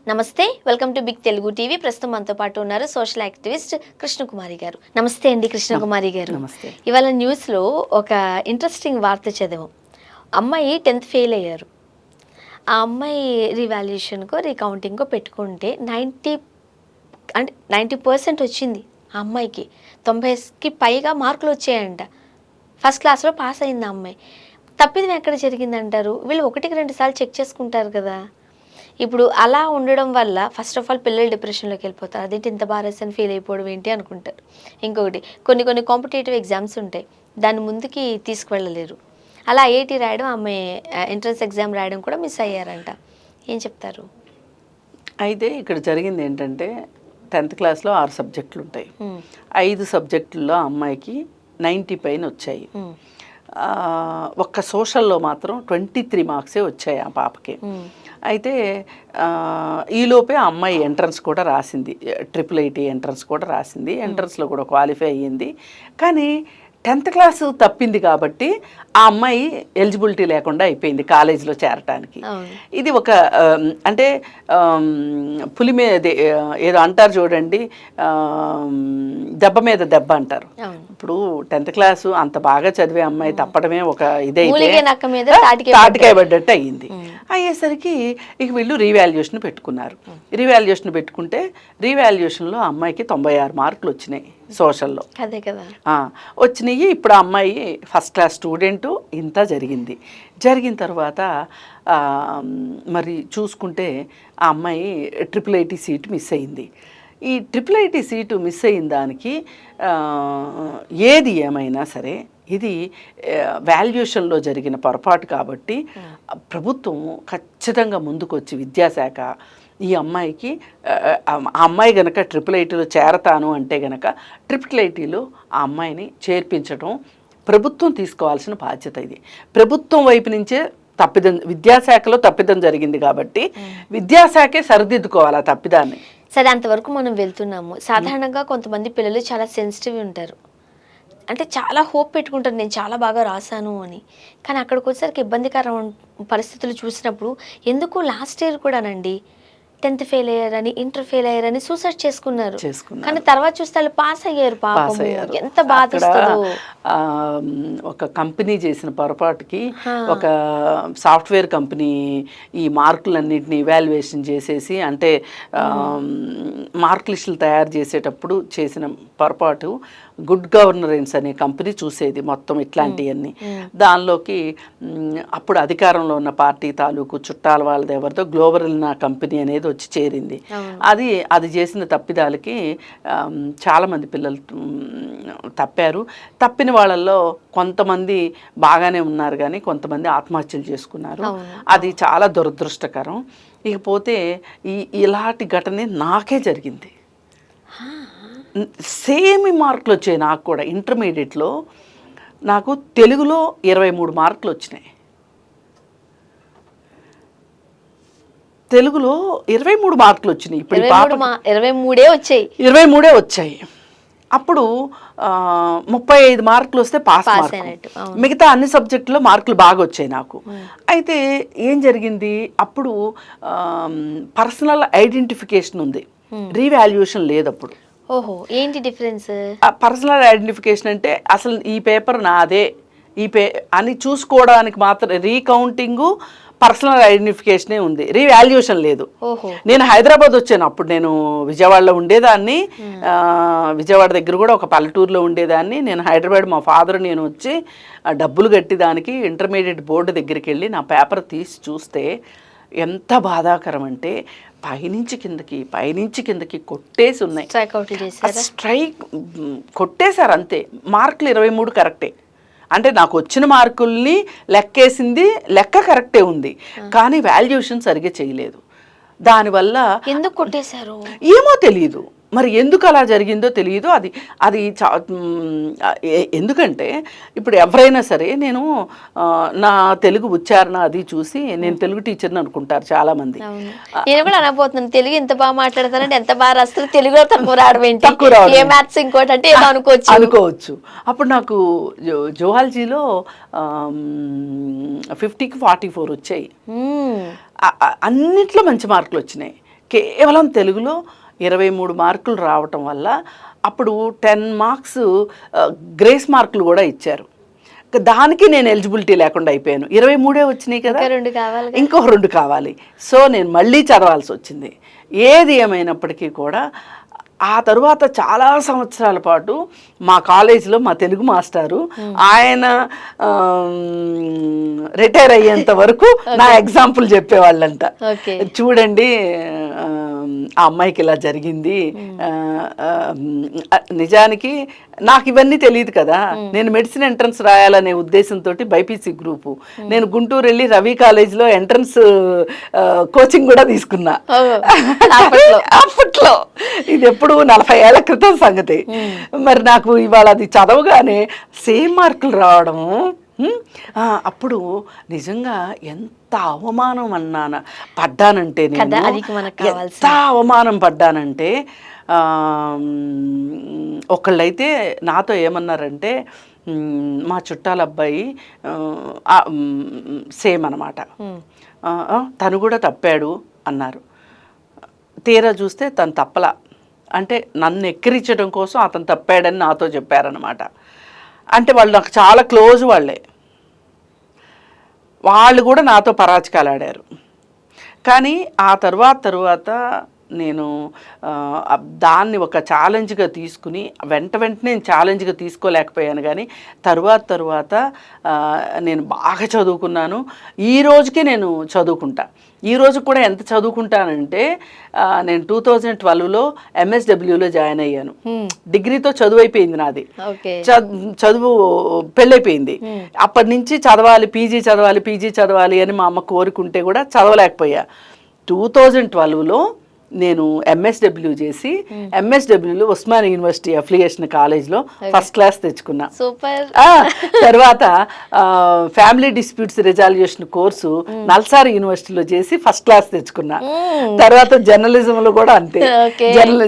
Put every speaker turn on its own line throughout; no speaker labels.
నమస్తే, welcome to big Telugu TV. ప్రస్తుతం మనతో పాటు ఉన్నారు సోషల్ యాక్టివిస్ట్ కృష్ణకుమారి గారు. నమస్తే అండి కృష్ణకుమారి గారు.
నమస్తే.
ఇవాళ న్యూస్లో ఒక ఇంట్రెస్టింగ్ వార్త చదివాం. అమ్మాయి 10th ఫెయిల్ అయ్యారు. ఆ అమ్మాయి రీవాల్యుయేషన్కో రీకౌంటింగ్కో పెట్టుకుంటే 90% వచ్చింది. ఆ అమ్మాయికి 90కి పైగా మార్కులు వచ్చాయంట. ఫస్ట్ క్లాస్లో పాస్ అయింది ఆ అమ్మాయి. తప్పిదం ఎక్కడ జరిగిందంటారు? వీళ్ళు 1కి 2 సార్లు చెక్ చేసుకుంటారు కదా. ఇప్పుడు అలా ఉండడం వల్ల ఫస్ట్ ఆఫ్ ఆల్ పిల్లలు డిప్రెషన్లోకి వెళ్ళిపోతారు. అదేంటి ఇంత బాగా రాసాను ఫెయిల్ అయిపోవడం ఏంటి అనుకుంటారు. ఇంకొకటి కొన్ని కాంపిటేటివ్ ఎగ్జామ్స్ ఉంటాయి, దాన్ని ముందుకి తీసుకువెళ్ళలేరు. అలా ఐఐటి రాయడం, ఆమె ఎంట్రన్స్ ఎగ్జామ్ రాయడం కూడా మిస్ అయ్యారంట. ఏం చెప్తారు?
అయితే ఇక్కడ జరిగింది ఏంటంటే 10th క్లాస్లో 6 సబ్జెక్టులు ఉంటాయి. 5 సబ్జెక్టుల్లో అమ్మాయికి 90 పైన వచ్చాయి. ఒక్క సోషల్లో మాత్రం 23 మార్క్సే వచ్చాయి ఆ పాపకి. అయితే ఈలోపే ఆ అమ్మాయి ఎంట్రన్స్ కూడా రాసింది, IIIT ఎంట్రన్స్ కూడా రాసింది, ఎంట్రన్స్లో కూడా క్వాలిఫై అయ్యింది. కానీ 10th క్లాస్ తప్పింది కాబట్టి ఆ అమ్మాయి ఎలిజిబిలిటీ లేకుండా అయిపోయింది కాలేజీలో చేరటానికి. ఇది ఒక అంటే పులి మీద ఏదో అంటారు చూడండి, దెబ్బ మీద దెబ్బ అంటారు. ఇప్పుడు 10th క్లాసు అంత బాగా చదివే అమ్మాయి తప్పడమే ఒక ఇదైతే తాటికాయ పడ్డట్టు అయ్యింది. అయ్యేసరికి ఇక వీళ్ళు రీవాల్యుయేషన్ పెట్టుకున్నారు. రీవాల్యుయేషన్ పెట్టుకుంటే రీవాల్యుయేషన్లో అమ్మాయికి 96 మార్కులు వచ్చినాయి సోషల్లో.
అదే కదా
వచ్చినాయి. ఇప్పుడు ఆ అమ్మాయి ఫస్ట్ క్లాస్ స్టూడెంటు. ఇంత జరిగింది. జరిగిన తర్వాత మరి చూసుకుంటే ఆ అమ్మాయి IIIT సీటు మిస్ అయింది. ఈ IIIT సీటు మిస్ అయిన దానికి ఏది ఏమైనా సరే ఇది వాల్యుయేషన్లో జరిగిన పొరపాటు కాబట్టి ప్రభుత్వం ఖచ్చితంగా ముందుకొచ్చి విద్యాశాఖ ఈ అమ్మాయికి ఆ అమ్మాయి గనక IIITలో చేరతాను అంటే గనక IIITలో ఆ అమ్మాయిని చేర్పించడం ప్రభుత్వం తీసుకోవాల్సిన బాధ్యత. ఇది ప్రభుత్వం వైపు నుంచే తప్పిదం, విద్యాశాఖలో తప్పిదం జరిగింది కాబట్టి విద్యాశాఖే సరిదిద్దుకోవాలి ఆ తప్పిదాన్ని.
సరే, అంతవరకు మనం వెళ్తున్నాము. సాధారణంగా కొంతమంది పిల్లలు చాలా సెన్సిటివ్ ఉంటారు, అంటే చాలా హోప్ పెట్టుకుంటారు నేను చాలా బాగా రాశాను అని. కానీ అక్కడికి వచ్చేసరికి ఇబ్బందికర పరిస్థితులు చూసినప్పుడు ఎందుకు లాస్ట్ ఇయర్ కూడానండి 10th ఫెయిల్ అయ్యారని, ఇంటర్ ఫెయిల్ అయ్యారని సూసైడ్ చేసుకున్నారు. కానీ తర్వాత చూస్తే వాళ్ళు పాస్ అయ్యారు. పాపం ఎంత బాధిస్తుందో.
ఒక కంపెనీ చేసిన పొరపాటుకి ఒక సాఫ్ట్వేర్ కంపెనీ ఈ మార్కులన్నింటినీ ఇవాల్యుయేషన్ చేసేసి, అంటే మార్క్ లిస్టులు తయారు చేసేటప్పుడు చేసిన పొరపాటు గుడ్ గవర్నరెన్స్ అనే కంపెనీ చూసేది మొత్తం ఇట్లాంటివన్నీ. దానిలోకి అప్పుడు అధికారంలో ఉన్న పార్టీ తాలూకు చుట్టాల వాళ్ళది ఎవరితో గ్లోబల్ నా కంపెనీ అనేది వచ్చి చేరింది. అది చేసిన తప్పిదాలకి చాలామంది పిల్లలు తప్పారు. తప్పిన వాళ్ళల్లో కొంతమంది బాగానే ఉన్నారు, కానీ కొంతమంది ఆత్మహత్యలు చేసుకున్నారు. అది చాలా దురదృష్టకరం. ఇకపోతే ఇలాంటి ఘటనే నాకే జరిగింది. సేమ్ మార్కులు వచ్చాయి నాకు కూడా. ఇంటర్మీడియట్లో నాకు తెలుగులో 23 మార్కులు వచ్చినాయి. తెలుగులో 23 మార్కులు వచ్చినాయి. ఇప్పుడు 23 వచ్చాయి. అప్పుడు 35 మార్కులు వస్తే పాస్ మార్కు. మిగతా అన్ని సబ్జెక్టులో మార్కులు బాగా వచ్చాయి నాకు. అయితే ఏం జరిగింది, అప్పుడు పర్సనల్ ఐడెంటిఫికేషన్ ఉంది, రీవాల్యుయేషన్ లేదు అప్పుడు.
ఓహో, ఏంటి డిఫరెన్స్?
పర్సనల్ ఐడెంటిఫికేషన్ అంటే అసలు ఈ పేపర్ నాదే అని చూసుకోవడానికి మాత్రం రీకౌంటింగు పర్సనల్ ఐడెంటిఫికేషనే ఉంది, రీవాల్యుయేషన్ లేదు. నేను హైదరాబాద్ వచ్చాను, అప్పుడు నేను విజయవాడలో ఉండేదాన్ని. విజయవాడ దగ్గర కూడా ఒక పల్లెటూరులో ఉండేదాన్ని. నేను హైదరాబాద్ మా ఫాదర్ నేను వచ్చి డబ్బులు కట్టి దానికి ఇంటర్మీడియట్ బోర్డు దగ్గరికి వెళ్ళి నా పేపర్ తీసి చూస్తే ఎంత బాధాకరం అంటే పైనుంచి కిందకి కొట్టేసి ఉన్నాయి. స్ట్రైక్ కొట్టేశారు అంతే. మార్కులు 23 కరెక్టే. అంటే నాకు వచ్చిన మార్కుల్ని లెక్కేసింది, లెక్క కరెక్టే ఉంది, కానీ వాల్యుయేషన్ సరిగ్గా చేయలేదు. దానివల్ల
ఎందుకు కొట్టేశారు
ఏమో తెలియదు. మరి ఎందుకు అలా జరిగిందో తెలియదు. అది ఎందుకంటే ఇప్పుడు ఎవరైనా సరే నేను నా తెలుగు ఉచ్చారణ అది చూసి నేను తెలుగు టీచర్ని అనుకుంటారు చాలామంది.
నేను కూడా అనబోతున్నాను, తెలుగు ఎంత బాగా మాట్లాడతానంటే ఎంత బాగా రాస్తారు, తెలుగులో తక్కువ రావడం ఏంటి, ఏ మ్యాథ్స్ ఇంకోటి అంటే ఏదో అనుకోవచ్చు.
అప్పుడు నాకు జువాలజీలో 50కి 44 వచ్చాయి. అన్నిట్లో మంచి మార్కులు వచ్చినాయి. కేవలం తెలుగులో 23 మార్కులు రావటం వల్ల అప్పుడు 10 మార్క్స్ గ్రేస్ మార్కులు కూడా ఇచ్చారు. దానికి నేను ఎలిజిబిలిటీ లేకుండా అయిపోయాను. 23 వచ్చినాయి కదా, ఇంకో 2 కావాలి. సో నేను మళ్ళీ చదవాల్సి వచ్చింది. ఏది ఏమైనప్పటికీ కూడా ఆ తరువాత చాలా సంవత్సరాల పాటు మా కాలేజీలో మా తెలుగు మాస్టారు ఆయన రిటైర్ అయ్యేంత వరకు నా ఎగ్జాంపుల్ చెప్పేవాళ్ళంట. చూడండి ఆ అమ్మాయికి ఇలా జరిగింది. నిజానికి నాకు ఇవన్నీ తెలియదు కదా, నేను మెడిసిన్ ఎంట్రన్స్ రాయాలనే ఉద్దేశంతో బైపీసీ గ్రూపు నేను గుంటూరు వెళ్ళి రవి కాలేజ్లో ఎంట్రన్స్ కోచింగ్ కూడా తీసుకున్నా అప్పట్లో. ఇది ఎప్పుడు 40 ఏళ్ల క్రితం సంగతి. మరి నాకు ఇవాళ అది చదవగానే సేమ్ మార్కులు రావడము, అప్పుడు నిజంగా ఎంత అవమానం పడ్డానంటే, నేను ఎంత అవమానం పడ్డానంటే, ఒకళ్ళైతే నాతో ఏమన్నారంటే, మా చుట్టాల అబ్బాయి సేమ్ అన్నమాట, తను కూడా తప్పాడు అన్నారు. తీరా చూస్తే తను తప్పలా, అంటే నన్ను ఎక్కిరించడం కోసం అతను తప్పాడని నాతో చెప్పారనమాట. అంటే వాళ్ళు నాకు చాలా క్లోజ్ వాళ్ళే, వాళ్ళు కూడా నాతో పరాచకాలు ఆడారు. కానీ ఆ తరువాత నేను దాన్ని ఒక ఛాలెంజ్గా తీసుకుని వెంటనే నేను ఛాలెంజ్గా తీసుకోలేకపోయాను. కానీ తరువాత నేను బాగా చదువుకున్నాను. ఈ రోజుకి నేను చదువుకుంటా. ఈ రోజు కూడా ఎంత చదువుకుంటానంటే, నేను 2012లో MSWలో జాయిన్ అయ్యాను. డిగ్రీతో చదువు అయిపోయింది నాది, చదువు పెళ్ళైపోయింది. అప్పటి నుంచి చదవాలి, పీజీ చదవాలి అని మా అమ్మ కోరుకుంటే కూడా చదవలేకపోయా. 2012లో నేను MSW చేసి MSWలో ఉస్మానియా యూనివర్సిటీ అఫిలియేషన్ కాలేజ్లో ఫస్ట్ క్లాస్ తెచ్చుకున్నా.
సూపర్.
తర్వాత ఫ్యామిలీ డిస్ప్యూట్స్ రిజాల్యూషన్ కోర్సు నల్సార్ యూనివర్సిటీలో చేసి ఫస్ట్ క్లాస్ తెచ్చుకున్నా. తర్వాత జర్నలిజంలో కూడా అంతే,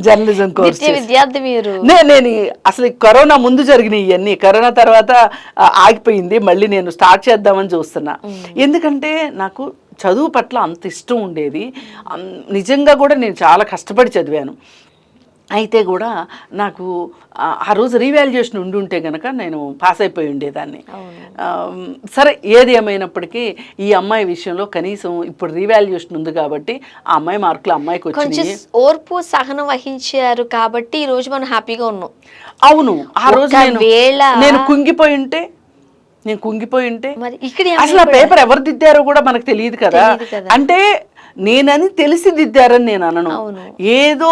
జర్నలిజం కోర్స్
విద్యార్థి మీరు.
నేను అసలు కరోనా ముందు జరిగినాయి ఇవన్నీ, కరోనా తర్వాత ఆగిపోయింది. మళ్ళీ నేను స్టార్ట్ చేద్దామని చూస్తున్నా. ఎందుకంటే నాకు చదువు పట్ల అంత ఇష్టం ఉండేది. నిజంగా కూడా నేను చాలా కష్టపడి చదివాను. అయితే కూడా నాకు ఆ రోజు రీవాల్యుయేషన్ ఉండుంటే కనుక నేను పాస్ అయిపోయి ఉండేదాన్ని. సరే, ఏది ఏమైనప్పటికీ ఈ అమ్మాయి విషయంలో కనీసం ఇప్పుడు రీవాల్యుయేషన్ ఉంది కాబట్టి ఆ అమ్మాయి మార్కులు అమ్మాయికి వచ్చినాయి.
ఓర్పు సహనం వహించారు కాబట్టి ఈ రోజు మనం హ్యాపీగా ఉన్నాం.
అవును, ఆ రోజు నేను కుంగిపోయి ఉంటే అసలు ఆ పేపర్ ఎవరు దిద్దారో కూడా మనకు తెలియదు కదా. అంటే నేనని తెలిసి దిద్దారని నేను అనను. ఏదో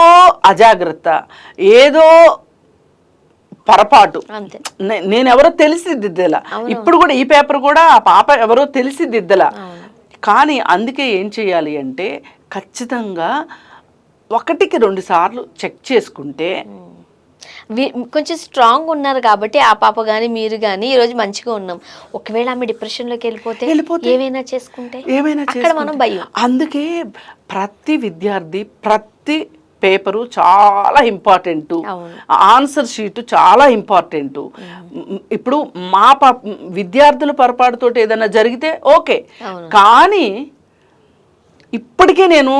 అజాగ్రత్త, ఏదో పొరపాటు, నేనెవరో తెలిసి దిద్దలా. ఇప్పుడు కూడా ఈ పేపర్ కూడా ఆ పాప ఎవరో తెలిసి దిద్దలా. కానీ అందుకే ఏం చేయాలి అంటే, ఖచ్చితంగా 1కి 2 సార్లు చెక్ చేసుకుంటే.
కొంచెం స్ట్రాంగ్ ఉన్నారు కాబట్టి ఆ పాప కానీ మీరు కానీ ఈరోజు మంచిగా ఉన్నాం. ఒకవేళ ఆమె డిప్రెషన్లోకి వెళ్ళిపోతే ఏమైనా చేసుకుంటే అక్కడ మనం భయం.
అందుకే ప్రతి విద్యార్థి ప్రతి పేపరు చాలా ఇంపార్టెంట్, ఆన్సర్ షీట్ చాలా ఇంపార్టెంట్. ఇప్పుడు మా విద్యార్థుల పొరపాటుతో ఏదైనా జరిగితే ఓకే, కానీ ఇప్పటికే నేను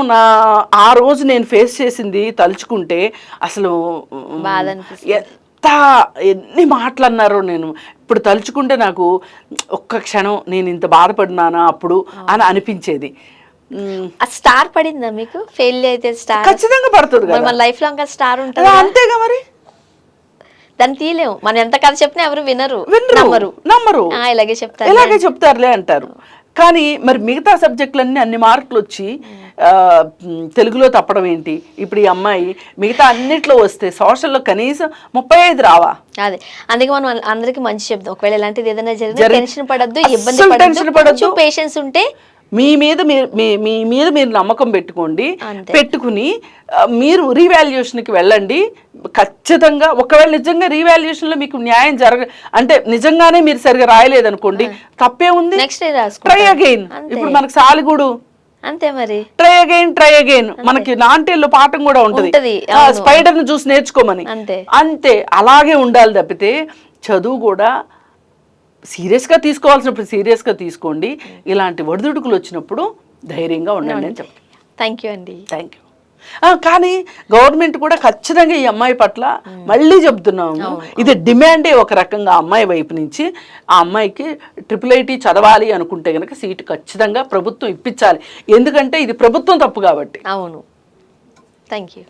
ఆ రోజు నేను ఫేస్ చేసింది తలుచుకుంటే అసలు ఎన్ని మాటలు అన్నారో నేను ఇప్పుడు తలుచుకుంటే నాకు ఒక్క క్షణం నేను ఇంత బాధపడినానా అప్పుడు అని అనిపించేది.
స్టార్ పడిందా మీకు? ఫెయిల్ అయితే స్టార్
ఖచ్చితంగా పడుతుంది కదా,
లైఫ్ లాంగ్ స్టార్ ఉంటుంది.
అంతేగా మరి,
దాన్ని తీయలేము. మనం ఎంత కథ చెప్పినా ఎవరు వినరు,
నమ్మరు. ఇలాగే చెప్తారులే అంటారు. కానీ మరి మిగతా సబ్జెక్టులన్నీ అన్ని మార్కులు వచ్చి తెలుగులో తప్పడం ఏంటి? ఇప్పుడు ఈ అమ్మాయి మిగతా అన్నిట్లో వస్తే సోషల్లో కనీసం 35 రావా?
అదే, అందుకే మనం అందరికి మంచి చెప్తాం. ఒకవేళ ఇలాంటిది ఏదైనా జరిగినా టెన్షన్ పడద్దు, ఇబ్బంది పడద్దు, పేషెన్స్ ఉంటే
మీ మీద మీరు నమ్మకం పెట్టుకుని మీరు రీవాల్యుయేషన్కి వెళ్ళండి. ఖచ్చితంగా ఒకవేళ నిజంగా రీవాల్యుయేషన్లో మీకు న్యాయం అంటే నిజంగానే మీరు సరిగా రాయలేదనుకోండి, తప్పే ఉంది,
నెక్స్ట్
ట్రై అగైన్. ఇప్పుడు మనకు సాలిగూడు
అంతే, మరి
ట్రై అగైన్. మనకి నాంటేల్లో పాఠం కూడా ఉంటది, స్పైడర్ ను చూసి నేర్చుకోమని. అంతే, అలాగే ఉండాలి తప్పితే చదువు కూడా సీరియస్గా తీసుకోవాల్సినప్పుడు సీరియస్గా తీసుకోండి. ఇలాంటి ఒడిదుడుకులు వచ్చినప్పుడు ధైర్యంగా ఉండండి అని చెప్తాను.
థ్యాంక్ యూ అండి.
Thank you. కానీ గవర్నమెంట్ కూడా ఖచ్చితంగా ఈ అమ్మాయి పట్ల మళ్ళీ చెప్తున్నాము, ఇది డిమాండే ఒక రకంగా అమ్మాయి వైపు నుంచి. ఆ అమ్మాయికి IIIT చదవాలి అనుకుంటే కనుక సీటు ఖచ్చితంగా ప్రభుత్వం ఇప్పించాలి. ఎందుకంటే ఇది ప్రభుత్వం తప్పు కాబట్టి.
అవును. Thank you.